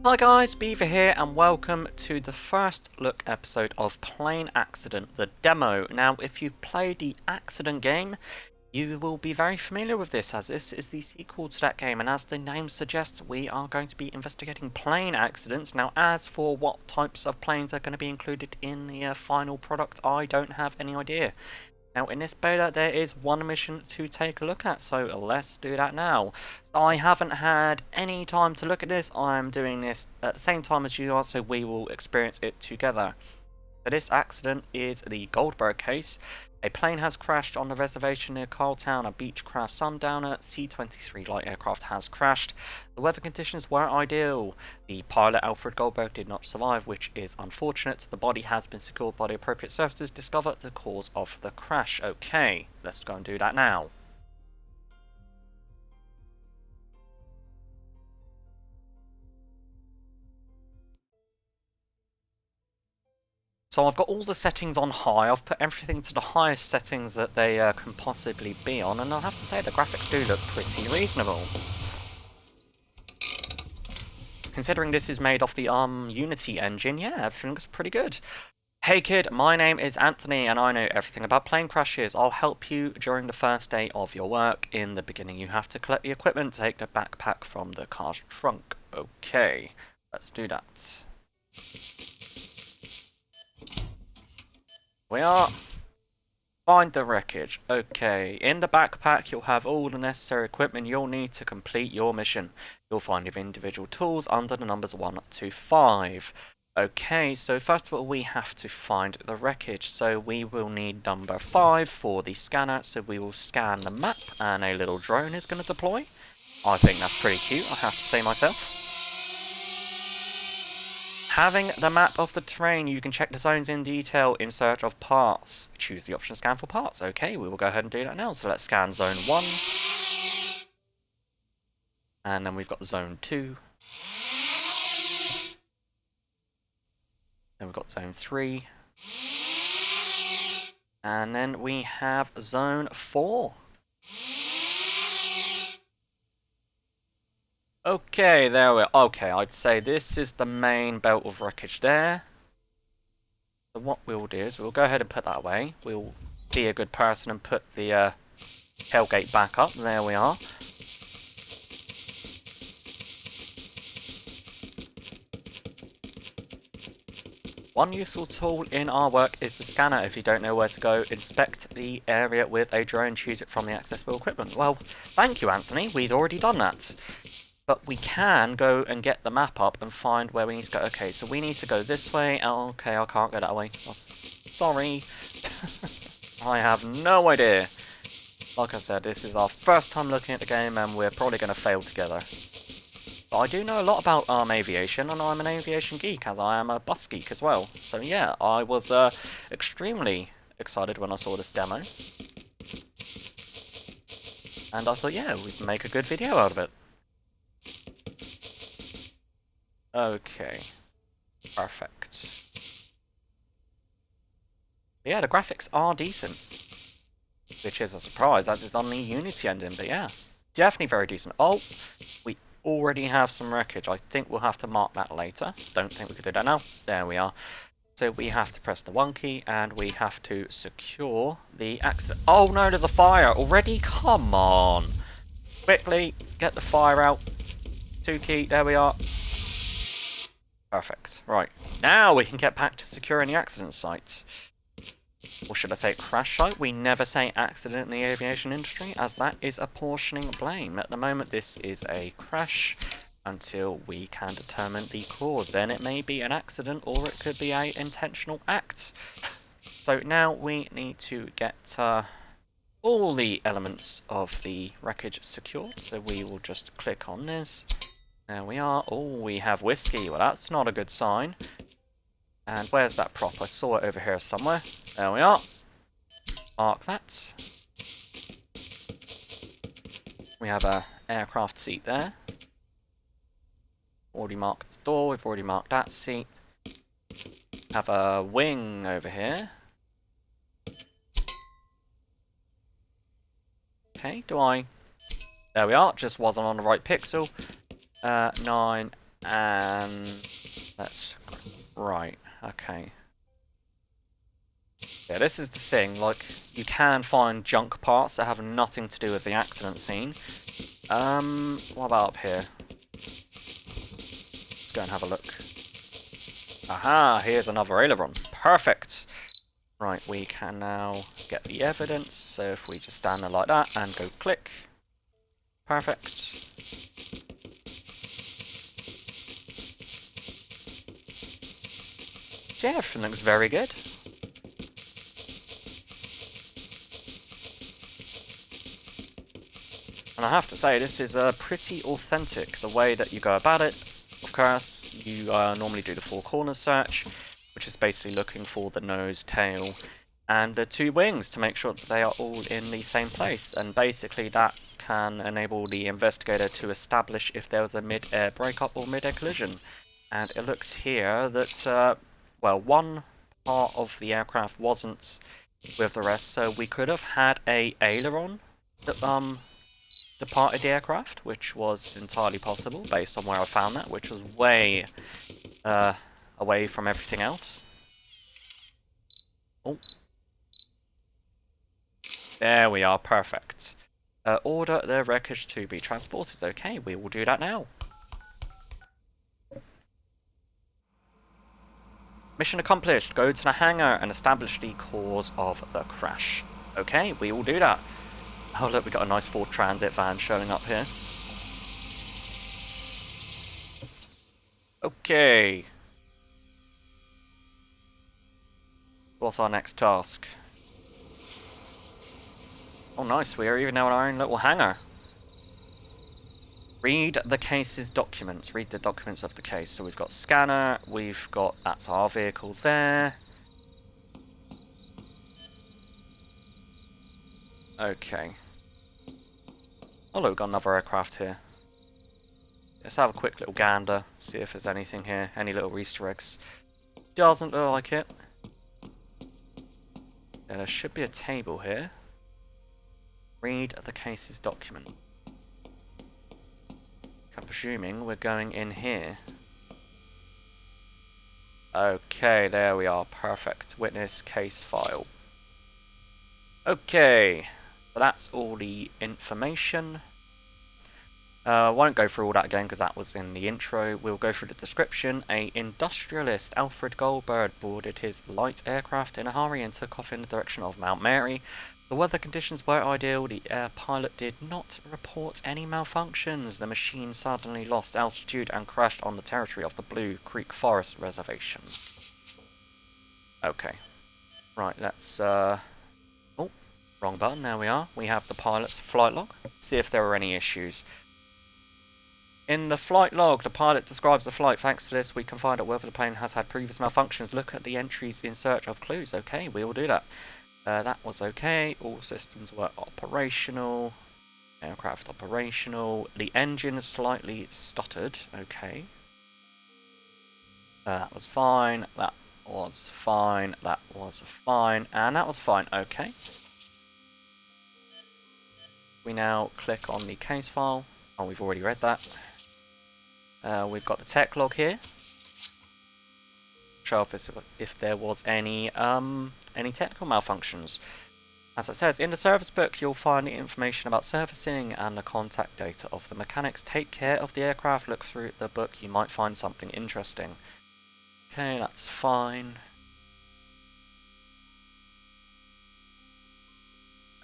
Hi guys, Beaver here and welcome to the first look episode of Plane Accident, the demo. Now if you've played the Accident game, you will be very familiar with this as this is the sequel to that game, and as the name suggests, we are going to be investigating plane accidents. Now as for what types of planes are going to be included in the final product, I don't have any idea. Now in this beta there is one mission to take a look at, so let's do that now. So I haven't had any time to look at this, I'm doing this at the same time as you are, so we will experience it together. So this accident is the Goldberg case. A plane has crashed on the reservation near Carltown. A Beechcraft Sundowner C-23 light aircraft has crashed. The weather conditions were ideal. The pilot Alfred Goldberg did not survive, which is unfortunate. The body has been secured by the appropriate services. Discover the cause of the crash. Okay, let's go and do that now. So I've got all the settings on high. I've put everything to the highest settings that they can possibly be on, and I'll have to say the graphics do look pretty reasonable. Considering this is made off the Unity engine, yeah, everything looks pretty good. Hey kid, my name is Anthony and I know everything about plane crashes. I'll help you during the first day of your work. In the beginning you have to collect the equipment, take the backpack from the car's trunk. Okay, let's do that. We are. Find the wreckage. Okay, in the backpack you'll have all the necessary equipment you'll need to complete your mission. You'll find your individual tools under the numbers 1 to 5. Okay, so first of all we have to find the wreckage. So we will need number 5 for the scanner. So we will scan the map and a little drone is going to deploy. I think that's pretty cute, I have to say myself. Having the map of the terrain, you can check the zones in detail in search of parts. Choose the option scan for parts. Okay, we will go ahead and do that now. So let's scan zone 1. And then we've got zone 2. Then we've got zone 3. And then we have zone 4. Okay, there we are. Okay, I'd say this is the main belt of wreckage there. So what we'll do is we'll go ahead and put that away. We'll be a good person and put the tailgate back up. There we are. One useful tool in our work is the scanner. If you don't know where to go, inspect the area with a drone, choose it from the accessible equipment. Well, thank you Anthony, we'd already done that. But we can go and get the map up and find where we need to go. Okay, so we need to go this way. Oh, okay, I can't go that way. Oh, sorry. I have no idea. Like I said, this is our first time looking at the game and we're probably going to fail together. But I do know a lot about aviation, and I'm an aviation geek, as I am a bus geek as well. So yeah, I was extremely excited when I saw this demo. And I thought, yeah, we can make a good video out of it. Okay. Perfect. But yeah, the graphics are decent. Which is a surprise, as it's on the Unity engine, but yeah. Definitely very decent. Oh, we already have some wreckage. I think we'll have to mark that later. Don't think we could do that now. There we are. So we have to press the 1 key and we have to secure the accident. Oh no, there's a fire already? Come on. Quickly, get the fire out. 2 key, there we are. Perfect. Right, now we can get back to securing the accident site. Or should I say crash site? We never say accident in the aviation industry, as that is apportioning blame. At the moment this is a crash until we can determine the cause. Then it may be an accident or it could be an intentional act. So now we need to get all the elements of the wreckage secured. So we will just click on this. There we are. Oh, we have whiskey. Well, that's not a good sign. And where's that prop? I saw it over here somewhere. There we are. Mark that. We have a aircraft seat there. Already marked the door. We've already marked that seat. Have a wing over here. Okay, do I? There we are. Just wasn't on the right pixel. 9 And let's... Right, okay. Yeah, this is the thing, like, you can find junk parts that have nothing to do with the accident scene. What about up here? Let's go and have a look. Aha, here's another aileron. Perfect! Right, we can now get the evidence, so if we just stand there like that and go click. Perfect. So yeah, everything looks very good. And I have to say, this is pretty authentic, the way that you go about it. Of course, you normally do the four corners search, which is basically looking for the nose, tail, and the two wings to make sure that they are all in the same place. And basically that can enable the investigator to establish if there was a mid-air breakup or mid-air collision. And it looks here that, well, one part of the aircraft wasn't with the rest, so we could have had a aileron that departed the aircraft, which was entirely possible based on where I found that, which was way away from everything else. Oh, there we are, perfect. Order the wreckage to be transported. Okay, we will do that now. Mission accomplished. Go to the hangar and establish the cause of the crash. Okay, we will do that. Oh look, we got a nice Ford Transit van showing up here. Okay. What's our next task? Oh nice, we are even now in our own little hangar. Read the case's documents. Read the documents of the case. So we've got scanner, we've got, that's our vehicle there. Okay. Oh look, we've got another aircraft here. Let's have a quick little gander, see if there's anything here, any little Easter eggs. Doesn't look like it. Yeah, there should be a table here. Read the case's document. I'm presuming we're going in here. Okay, there we are, perfect. Witness case file. Okay, so that's all the information. I won't go through all that again because that was in the intro. We'll go through the description. A industrialist, Alfred Goldberg, boarded his light aircraft in a hurry and took off in the direction of Mount Mary. The weather conditions were ideal. The air pilot did not report any malfunctions. The machine suddenly lost altitude and crashed on the territory of the Blue Creek Forest Reservation. Okay. Right, let's... Oh, wrong button. There we are. We have the pilot's flight log. See if there were any issues. In the flight log, the pilot describes the flight. Thanks to this, we can find out whether the plane has had previous malfunctions. Look at the entries in search of clues. Okay, we will do that. That was okay. All systems were operational. Aircraft operational. The engine slightly stuttered. Okay. That was fine. That was fine. That was fine. And that was fine. Okay. We now click on the case file. Oh, we've already read that. We've got the tech log here. Show if there was any technical malfunctions. As it says, in the service book you'll find the information about servicing and the contact data of the mechanics. Take care of the aircraft, look through the book, you might find something interesting. Okay, that's fine.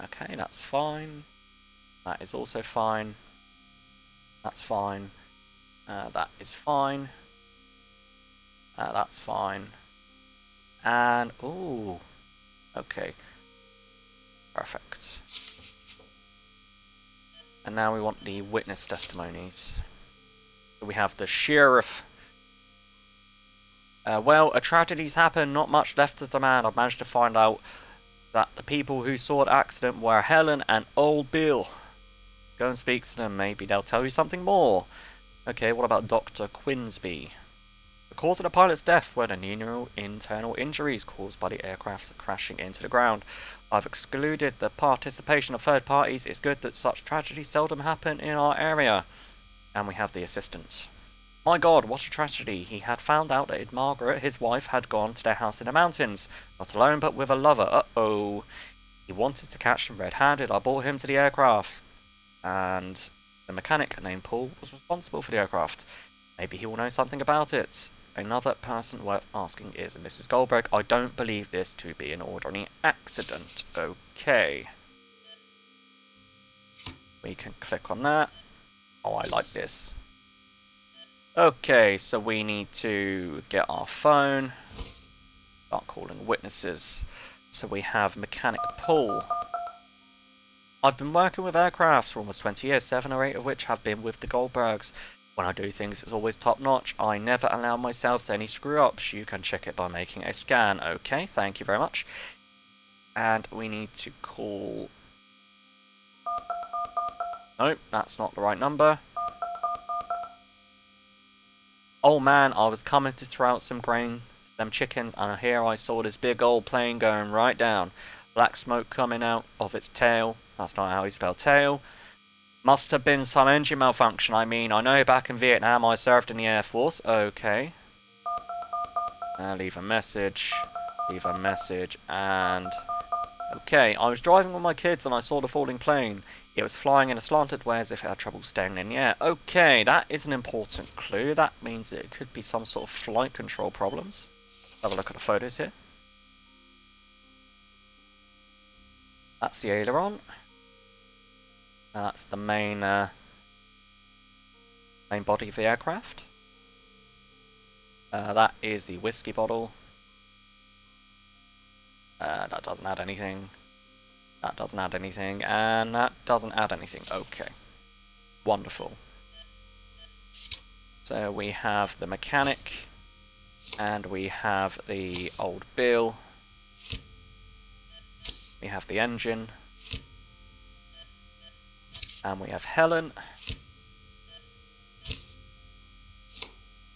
Okay, that's fine. That is also fine. That's fine. That is fine. That's fine. And, ooh, okay. Perfect. And now we want the witness testimonies. So we have the sheriff. Well, a tragedy's happened, not much left of the man. I've managed to find out that the people who saw the accident were Helen and old Bill. Go and speak to them, maybe they'll tell you something more. Okay, what about Dr. Quinsby? The cause of the pilot's death were the internal injuries caused by the aircraft crashing into the ground. I've excluded the participation of third parties. It's good that such tragedies seldom happen in our area. And we have the assistants. My God, what a tragedy. He had found out that Margaret, his wife, had gone to their house in the mountains. Not alone, but with a lover. Uh-oh. He wanted to catch them red-handed. I brought him to the aircraft. And the mechanic named Paul was responsible for the aircraft. Maybe he will know something about it. Another person worth asking is Mrs. Goldberg. I don't believe this to be an ordinary accident. Okay. We can click on that. Oh, I like this. Okay, so we need to get our phone. Start calling witnesses. So we have Mechanic Paul. I've been working with aircraft for almost 20 years, 7 or 8 of which have been with the Goldbergs. When I do things, it's always top notch. I never allow myself to any screw ups. You can check it by making a scan. Okay, thank you very much. And we need to call... Nope, that's not the right number. Oh man, I was coming to throw out some grain to them chickens, and here I saw this big old plane going right down. Black smoke coming out of its tail. That's not how you spell tail. Must have been some engine malfunction. I mean, I know back in Vietnam I served in the Air Force. Okay. Leave a message. Leave a message. And... Okay, I was driving with my kids and I saw the falling plane. It was flying in a slanted way as if it had trouble staying in the air. Okay, that is an important clue. That means it could be some sort of flight control problems. Have a look at the photos here. That's the aileron. That's the main body of the aircraft. That is the whiskey bottle. That doesn't add anything. That doesn't add anything. And that doesn't add anything. Okay. Wonderful. So we have the mechanic. And we have the old Bill. We have the engine. And we have Helen.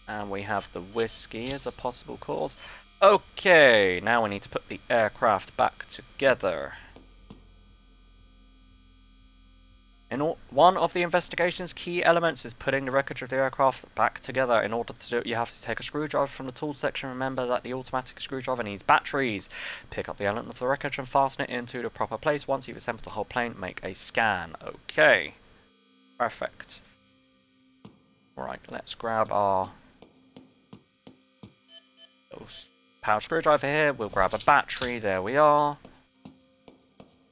And we have the whiskey as a possible cause. Okay, now we need to put the aircraft back together. One of the investigation's key elements is putting the wreckage of the aircraft back together. In order to do it, you have to take a screwdriver from the tools section. Remember that the automatic screwdriver needs batteries. Pick up the element of the wreckage and fasten it into the proper place. Once you've assembled the whole plane, make a scan. Okay. Perfect. Right, let's grab our power screwdriver here. We'll grab a battery. There we are.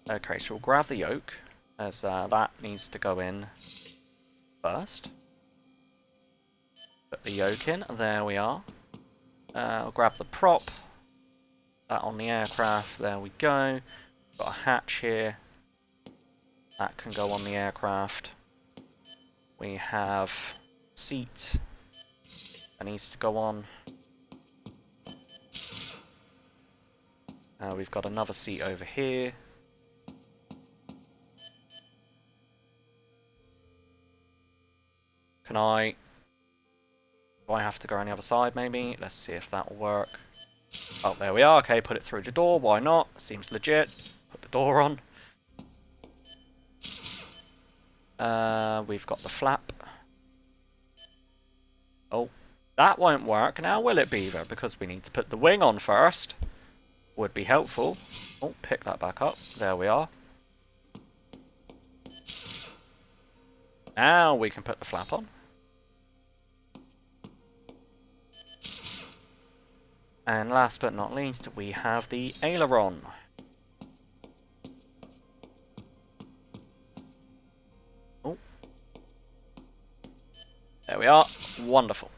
Okay, so we'll grab the yoke, as that needs to go in first. Put the yoke in. There we are. I'll grab the prop. That on the aircraft. There we go. Got a hatch here. That can go on the aircraft. We have seat. That needs to go on. We've got another seat over here. Do I have to go on the other side maybe? Let's see if that will work. Oh, there we are. Okay, put it through the door. Why not? Seems legit. Put the door on. We've got the flap. Oh, that won't work. Now will it, Beaver? Because we need to put the wing on first. Would be helpful. Oh, pick that back up. There we are. Now we can put the flap on. And last but not least, we have the aileron. Oh. There we are. Wonderful.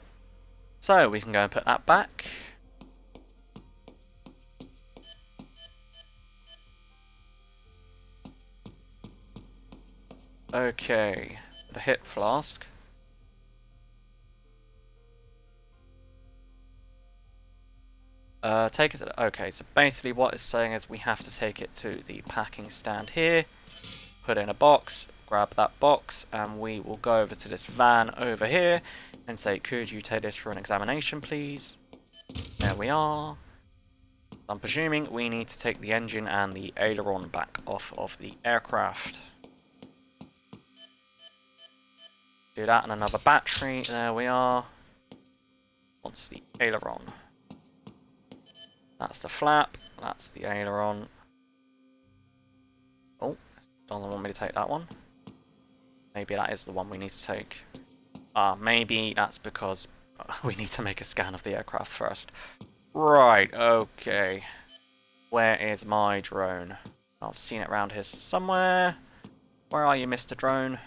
So we can go and put that back. Okay, the hip flask. Take it to, okay, so basically what it's saying is we have to take it to the packing stand here, put it in a box, grab that box, and we will go over to this van over here and say, could you take this for an examination, please? There we are. I'm presuming we need to take the engine and the aileron back off of the aircraft. Do that and another battery. There we are. wants the aileron. That's the flap, that's the aileron. Oh, doesn't want me to take that one. Maybe that is the one we need to take. Maybe that's because we need to make a scan of the aircraft first. Right, okay. Where is my drone? I've seen it around here somewhere. Where are you, Mr. Drone?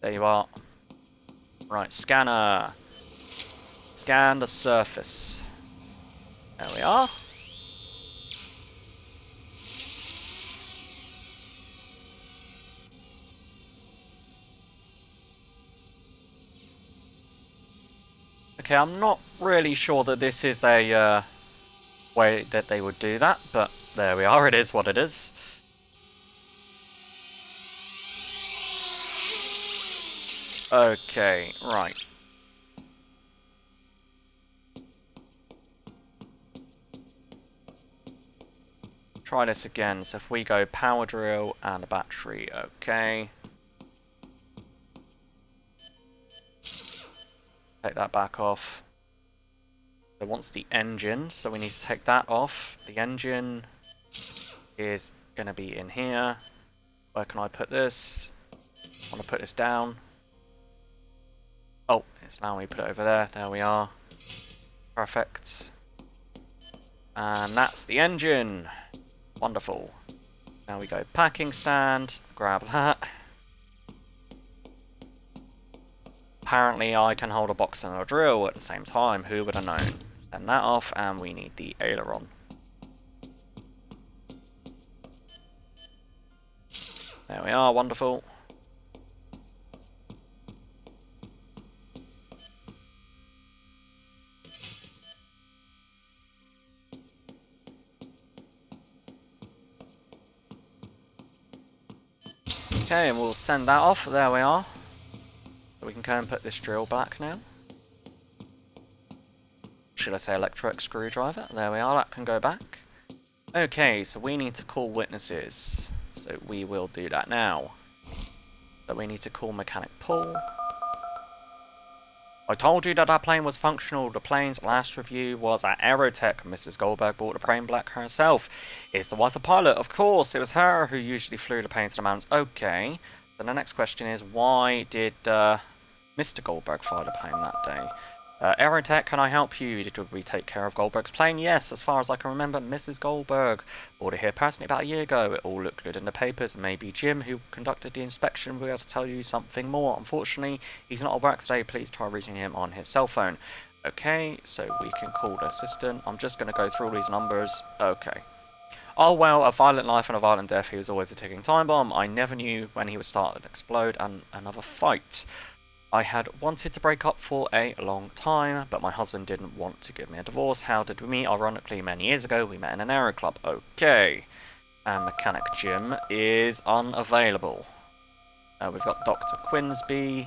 There you are. Right, scanner. Scan the surface. There we are. Okay, I'm not really sure that this is a way that they would do that, but there we are, it is what it is. Okay, right. Try this again, so if we go power drill and a battery, okay. Take that back off. It wants the engine, so we need to take that off. The engine is going to be in here. Where can I put this? I want to put this down. Oh, it's now we put it over there. There we are. Perfect. And that's the engine. Wonderful. Now we go packing stand. Grab that. Apparently I can hold a box and a drill at the same time. Who would have known? Send that off, and we need the aileron. There we are, wonderful. Okay, and we'll send that off. There we are. So we can go and put this drill back now. Should I say electric screwdriver? There we are, that can go back. Okay, so we need to call witnesses. So we will do that now. So we need to call mechanic Paul. I told you that our plane was functional. The plane's last review was at Aerotech. Mrs. Goldberg bought the plane back herself. Is the wife a pilot? Of course, it was her who usually flew the plane to the mountains. Okay. Then the next question is, why did Mr. Goldberg fly the plane that day? Aerotech, can I help you? Did we take care of Goldberg's plane? Yes, as far as I can remember, Mrs. Goldberg bought it here personally about a year ago. It all looked good in the papers. Maybe Jim, who conducted the inspection, will be able to tell you something more. Unfortunately, he's not at work today. Please try reaching him on his cell phone. Okay, so we can call the assistant. I'm just going to go through all these numbers. Okay. Oh well, a violent life and a violent death. He was always a ticking time bomb. I never knew when he would start and explode, and another fight. I had wanted to break up for a long time, but my husband didn't want to give me a divorce. How did we meet? Ironically, many years ago, we met in an aero club. Okay. And Mechanic Jim is unavailable. We've got Dr. Quinsby.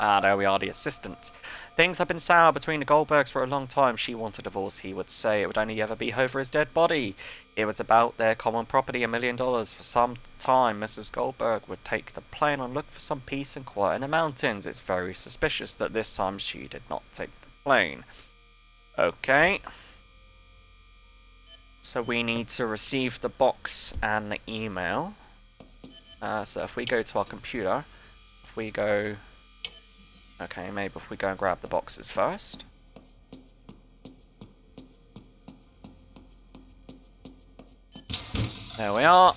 There we are, the assistant. Things have been sour between the Goldbergs for a long time. She wanted a divorce, he would say. It would only ever be over his dead body. It was about their common property, $1 million. For some time, Mrs. Goldberg would take the plane and look for some peace and quiet in the mountains. It's very suspicious that this time she did not take the plane. Okay. So we need to receive the box and the email. So if we go to our computer, if we go... Okay, maybe if we go and grab the boxes first. There we are.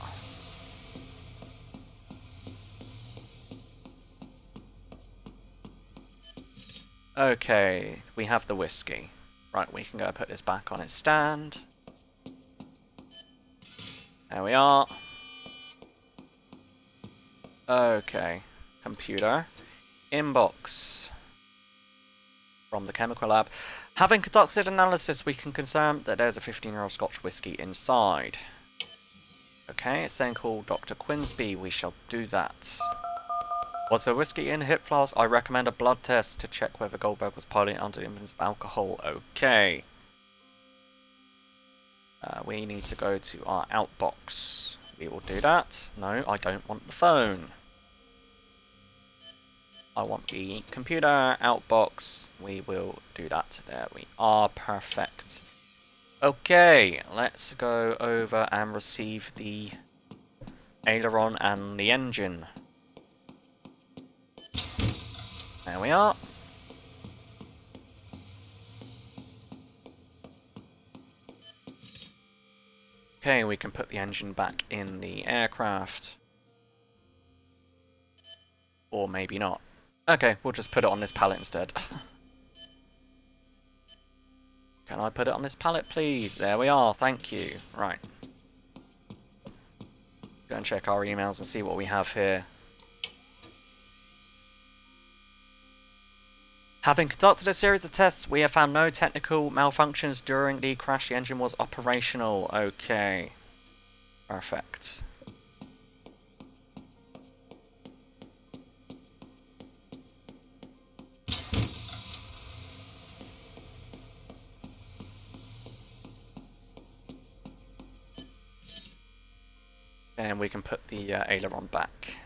Okay, we have the whiskey. Right, we can go put this back on its stand. There we are. Okay, computer. Inbox from the chemical lab. Having conducted analysis, we can confirm that there's a 15-year-old Scotch whiskey inside. Okay, it's saying call Dr. Quinsby. We shall do that. Was there whiskey in hip flask? I recommend a blood test to check whether Goldberg was piloting under the influence of alcohol. Okay. We need to go to our outbox. We will do that. No, I don't want the phone. I want the computer outbox. We will do that. There we are. Perfect. Okay, let's go over and receive the aileron and the engine. There we are. Okay, we can put the engine back in the aircraft. Or maybe not. Okay, we'll just put it on this pallet instead. Can I put it on this pallet, please? There we are, thank you. Right. Go and check our emails and see what we have here. Having conducted a series of tests, we have found no technical malfunctions during the crash. The engine was operational. Okay. Perfect. And we can put the aileron back.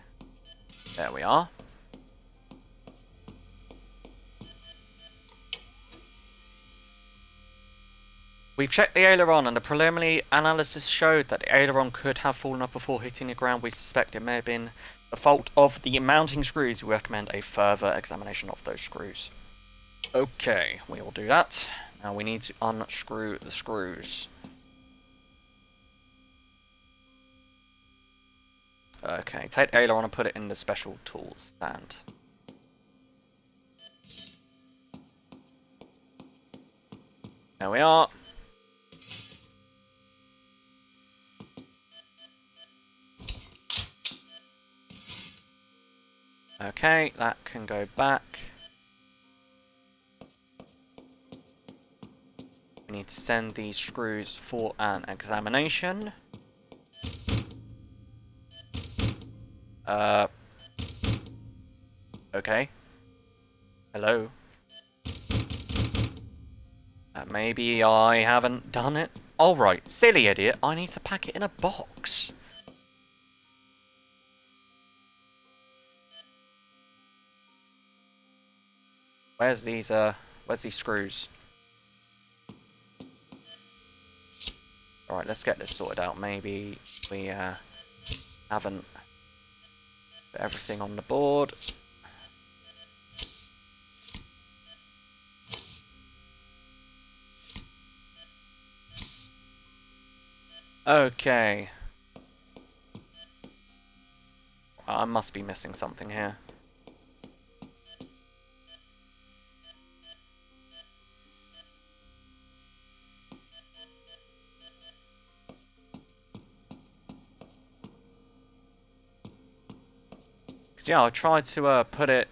There we are. We've checked the aileron and the preliminary analysis showed that the aileron could have fallen off before hitting the ground. We suspect it may have been the fault of the mounting screws. We recommend a further examination of those screws. Okay, we will do that. Now we need to unscrew the screws. Okay, take the aileron and put it in the special tools stand. There we are. Okay, that can go back. We need to send these screws for an examination. Okay. Hello. Maybe I haven't done it. Alright, silly idiot, I need to pack it in a box. Where's these screws? Alright, let's get this sorted out. Maybe we haven't put everything on the board. Okay. I must be missing something here. Cause yeah, I tried to put it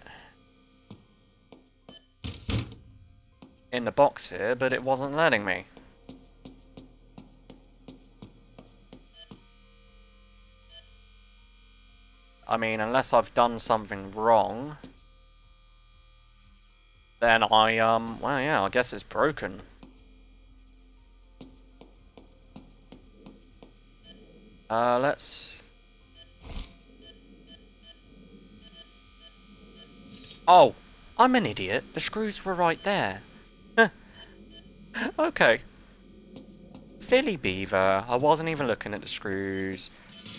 in the box here, but it wasn't letting me. I mean, unless I've done something wrong, then well yeah, I guess it's broken. Let's... Oh, I'm an idiot. The screws were right there. Okay. Silly Beaver. I wasn't even looking at the screws.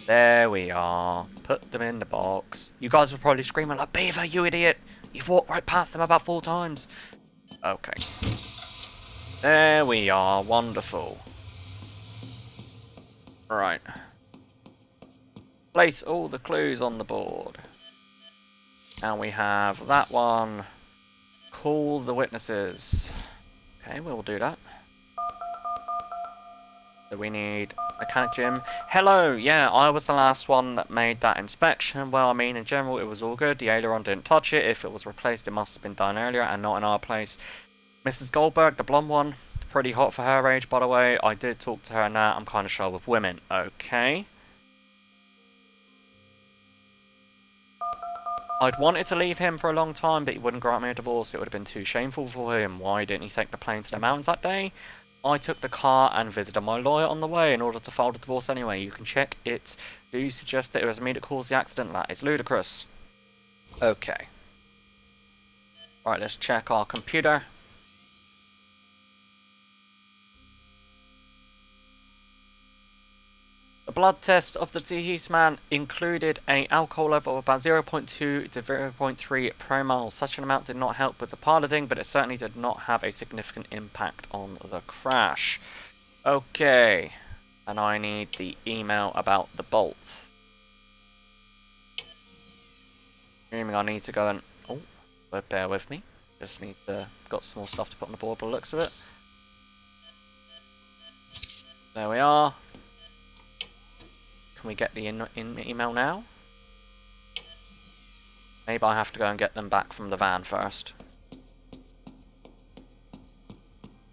There we are. Put them in the box. You guys were probably screaming like, Beaver, you idiot! You've walked right past them about 4 times. Okay. There we are. Wonderful. Right. Place all the clues on the board. And we have that one. Call the witnesses. Okay, we'll do that. So we need Mechanic Jim. Hello, yeah, I was the last one that made that inspection. Well, I mean, in general, it was all good. The aileron didn't touch it. If it was replaced, it must have been done earlier and not in our place. Mrs. Goldberg, the blonde one, pretty hot for her age, by the way. I did talk to her now. I'm kind of shy with women. Okay. I'd wanted to leave him for a long time, but he wouldn't grant me a divorce. It would have been too shameful for him. Why didn't he take the plane to the mountains that day? I took the car and visited my lawyer on the way in order to file the divorce anyway. You can check it. Do you suggest that it was me that caused the accident? That is ludicrous. Okay. Right, let's check our computer. The blood test of the deceased man included an alcohol level of about 0.2 to 0.3 promille. Such an amount did not help with the piloting, but it certainly did not have a significant impact on the crash. Okay, and I need the email about the bolts. Assuming I need to go and... oh, but bear with me. Just need to... got some more stuff to put on the board by the looks of it. There we are. Can we get the email now? Maybe I have to go and get them back from the van first.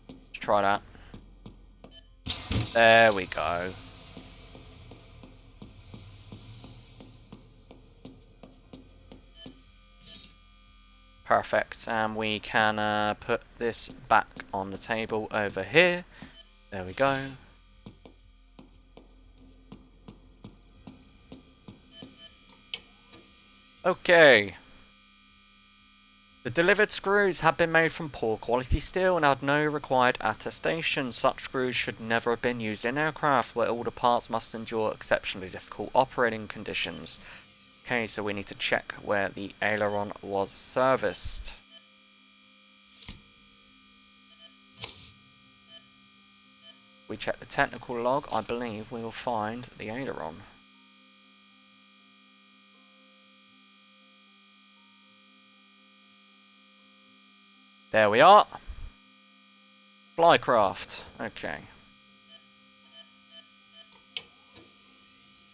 Let's try that. There we go. Perfect, and we can put this back on the table over here. There we go. Okay. The delivered screws had been made from poor quality steel and had no required attestation. Such screws should never have been used in aircraft where all the parts must endure exceptionally difficult operating conditions. Okay, so we need to check where the aileron was serviced. We check the technical log, I believe we will find the aileron. There we are. Flycraft. Okay.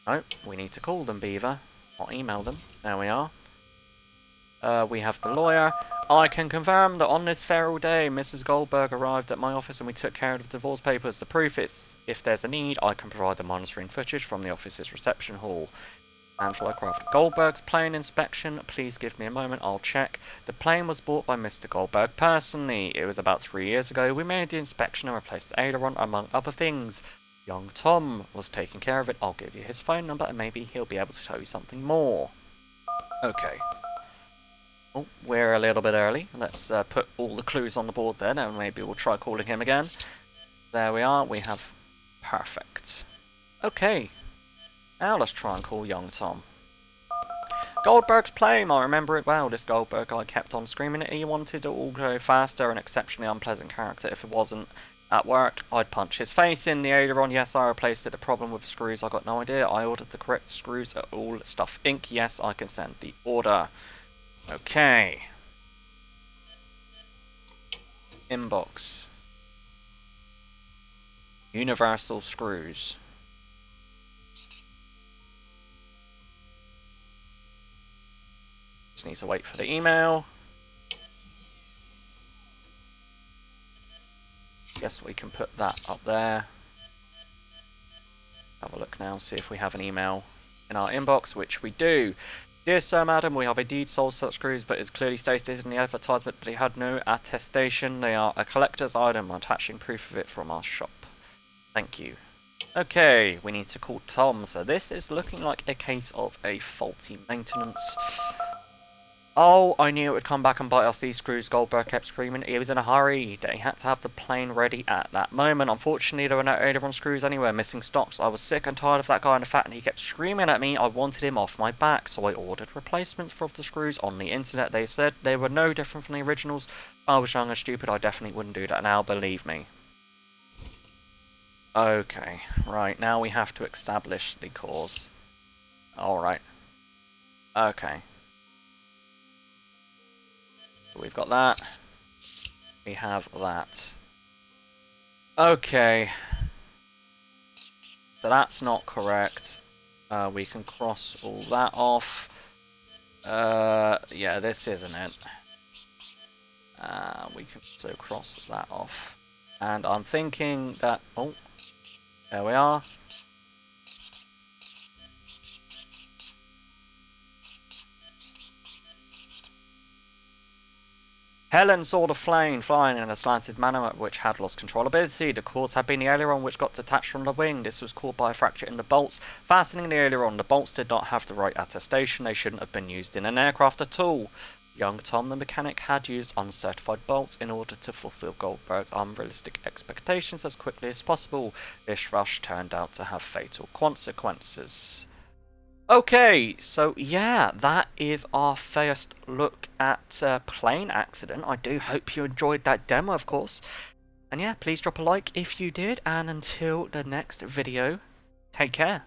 Oh, we need to call them, Beaver. Not email them. There we are. We have the lawyer. I can confirm that on this feral day, Mrs. Goldberg arrived at my office and we took care of the divorce papers. The proof is, if there's a need, I can provide the monitoring footage from the office's reception hall. And Flycraft. Goldberg's plane inspection. Please give me a moment, I'll check. The plane was bought by Mr. Goldberg personally. It was about 3 years ago. We made the inspection and replaced the aileron, among other things. Young Tom was taking care of it. I'll give you his phone number and maybe he'll be able to tell you something more. Okay. Oh, we're a little bit early. Let's put all the clues on the board there. Now maybe we'll try calling him again. There we are. We have... perfect. Okay. Now let's try and call young Tom. Goldberg's plane, I remember it well. This Goldberg guy kept on screaming that he wanted to all go faster, an exceptionally unpleasant character. If it wasn't at work, I'd punch his face in. The aileron, yes, I replaced it. The problem with the screws, I got no idea. I ordered the correct screws at all stuff Inc. Yes, I can send the order. Okay. Inbox. Universal screws. Just need to wait for the email. Guess we can put that up there. Have a look now, see if we have an email in our inbox, which we do. Dear Sir, Madam, we have indeed sold such screws, but it's clearly stated in the advertisement that they had no attestation. They are a collector's item, attaching proof of it from our shop. Thank you. Okay, we need to call Tom. So this is looking like a case of a faulty maintenance. Oh, I knew it would come back and bite us. These screws, Goldberg kept screaming. He was in a hurry. He had to have the plane ready at that moment. Unfortunately, there were no aileron screws anywhere, missing stocks. I was sick and tired of that guy in the fat, and he kept screaming at me. I wanted him off my back, so I ordered replacements for the screws on the internet. They said they were no different from the originals. I was young and stupid. I definitely wouldn't do that now, believe me. Okay, right, now we have to establish the cause. Alright. Okay. We've got that. We have that. Okay. So that's not correct. We can cross all that off. Yeah, this isn't it. We can also cross that off. And I'm thinking that... oh, there we are. Helen saw the plane flying in a slanted manner which had lost controllability. The cause had been the aileron which got detached from the wing. This was caused by a fracture in the bolts fastening the aileron. The bolts did not have the right attestation. They shouldn't have been used in an aircraft at all. Young Tom the mechanic had used uncertified bolts in order to fulfill Goldberg's unrealistic expectations as quickly as possible. This rush turned out to have fatal consequences. Okay, so yeah, that is our first look at Plane Accident. I do hope you enjoyed that demo, of course. And yeah, please drop a like if you did, and until the next video, take care.